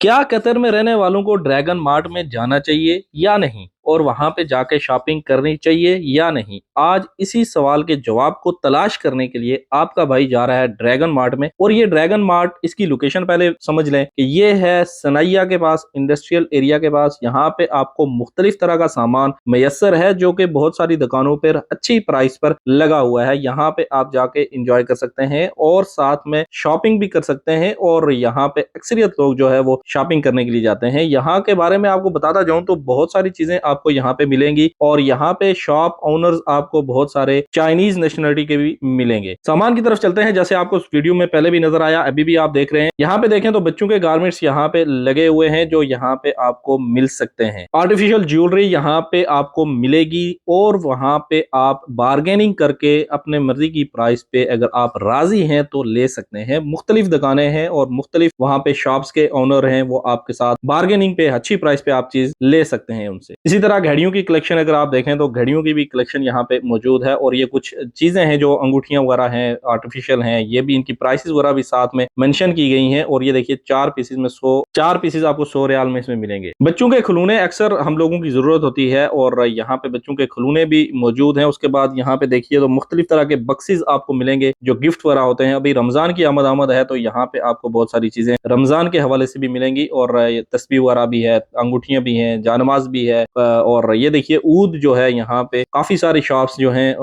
क्या कतर में रहने वालों को ड्रैगन मार्ट में जाना चाहिए या नहीं और वहां पे जाके शॉपिंग करनी चाहिए या नहीं? आज इसी सवाल के जवाब को तलाश करने के लिए आपका भाई जा रहा है ड्रैगन मार्ट में। और ये ड्रैगन मार्ट, इसकी लोकेशन पहले समझ लें कि ये है सनैया के पास, इंडस्ट्रियल एरिया के पास। यहाँ पे आपको मुख्तलिफ तरह का सामान मैसर है जो कि बहुत सारी दुकानों पर अच्छी प्राइस पर लगा हुआ है। यहाँ पे आप जाके इंजॉय कर सकते हैं और साथ में शॉपिंग भी कर सकते हैं। और यहाँ पे अक्सरियत लोग जो है वो शॉपिंग करने के लिए जाते हैं। यहाँ के बारे में आपको बताता जाऊं तो बहुत सारी चीजें आपको यहाँ पे मिलेंगी और यहाँ पे शॉप ओनर्स आपको बहुत सारे चाइनीज नेशनलिटी के भी मिलेंगे। सामान की तरफ चलते हैं। जैसे आपको इस वीडियो में पहले भी नजर आया, अभी भी आप देख रहे हैं। यहाँ पे देखें तो बच्चों के गारमेंट्स यहाँ पे लगे हुए हैं जो यहाँ पे आपको मिल सकते हैं। आर्टिफिशियल ज्वेलरी यहाँ पे आपको मिलेगी और वहां पे आप बार्गेनिंग करके अपने मर्जी की प्राइस पे अगर आप राजी हैं तो ले सकते हैं। मुख्तलिफ दुकानें हैं और मुख्तलिफ वहां पे शॉप्स के ओनर हैं, वो आपके साथ बार्गेनिंग पे अच्छी प्राइस पे आप चीज ले सकते हैं उनसे। इसी तरह घड़ियों की कलेक्शन अगर आप देखें तो घड़ियों की भी कलेक्शन यहाँ पे मौजूद है। और ये कुछ चीजें हैं जो अंगूठियां वगैरह हैं, आर्टिफिशियल हैं, ये भी इनकी प्राइसेस वगैरह भी साथ में मेंशन की गई हैं। और ये देखिए 4 पीसेस आपको 100 रियाल में इसमें मिलेंगे। बच्चों के खिलौने अक्सर हम लोगों की जरूरत होती है और यहाँ पे बच्चों के खिलौने भी मौजूद हैं। उसके बाद यहाँ पे देखिए तो मुख्तलिफ तरह के बक्सेस आपको मिलेंगे जो गिफ्ट वगैरह होते हैं। अभी रमजान की आमद है तो यहाँ पे आपको बहुत सारी चीजें रमजान के हवाले से भी मिलेंगी और तस्बीह वगैरह भी है, अंगूठियां भी हैं, जानमाज भी है। और ये देखिए ऊद जो है, यहाँ पे काफी सारी शॉप्स जो हैं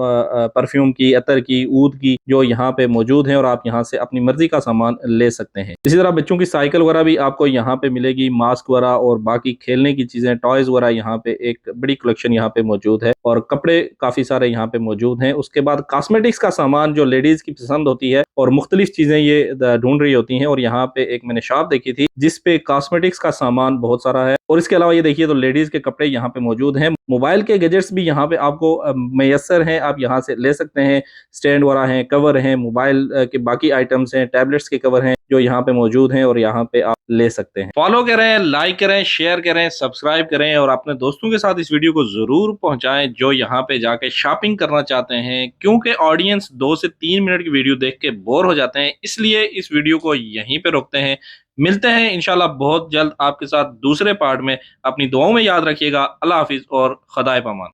परफ्यूम की, अतर की, ऊद की, जो यहाँ पे मौजूद हैं और आप यहाँ से अपनी मर्जी का सामान ले सकते हैं। इसी तरह बच्चों की साइकिल वगैरह भी आपको यहाँ पे मिलेगी, मास्क वगैरह और बाकी खेलने की चीजें, टॉयज वगैरह यहाँ पे एक बड़ी कलेक्शन यहाँ पे मौजूद है और कपड़े काफी सारे यहाँ पे मौजूद हैं। उसके बाद कॉस्मेटिक्स का सामान जो लेडीज की पसंद होती है और मुख्तलिफ चीजें ये ढूंढ रही होती हैं। और यहाँ पे एक मैंने शॉप देखी थी जिसपे कॉस्मेटिक्स का सामान बहुत सारा है। और इसके अलावा ये देखिए तो लेडीज के कपड़े यहाँ पे मौजूद हैं। मोबाइल के गैजेट्स भी यहाँ पे आपको मैसर हैं, आप यहाँ से ले सकते हैं। स्टैंड वगैरह हैं, कवर हैं, मोबाइल के बाकी आइटम्स हैं, टैबलेट्स के कवर हैं जो यहाँ पे मौजूद हैं और यहाँ पे आप ले सकते हैं। फॉलो करें, लाइक करें, शेयर करें, सब्सक्राइब करें और अपने दोस्तों के साथ इस वीडियो को जरूर पहुंचाएं जो यहाँ पे जाके शॉपिंग करना चाहते हैं। क्योंकि ऑडियंस 2 से 3 मिनट की वीडियो देख के बोर हो जाते हैं, इसलिए इस वीडियो को यहीं पे रोकते हैं। मिलते हैं इंशाल्लाह बहुत जल्द आपके साथ दूसरे पार्ट में। अपनी दुआओं में याद रखिएगा। अल्लाह हाफिज और खुदा पामान।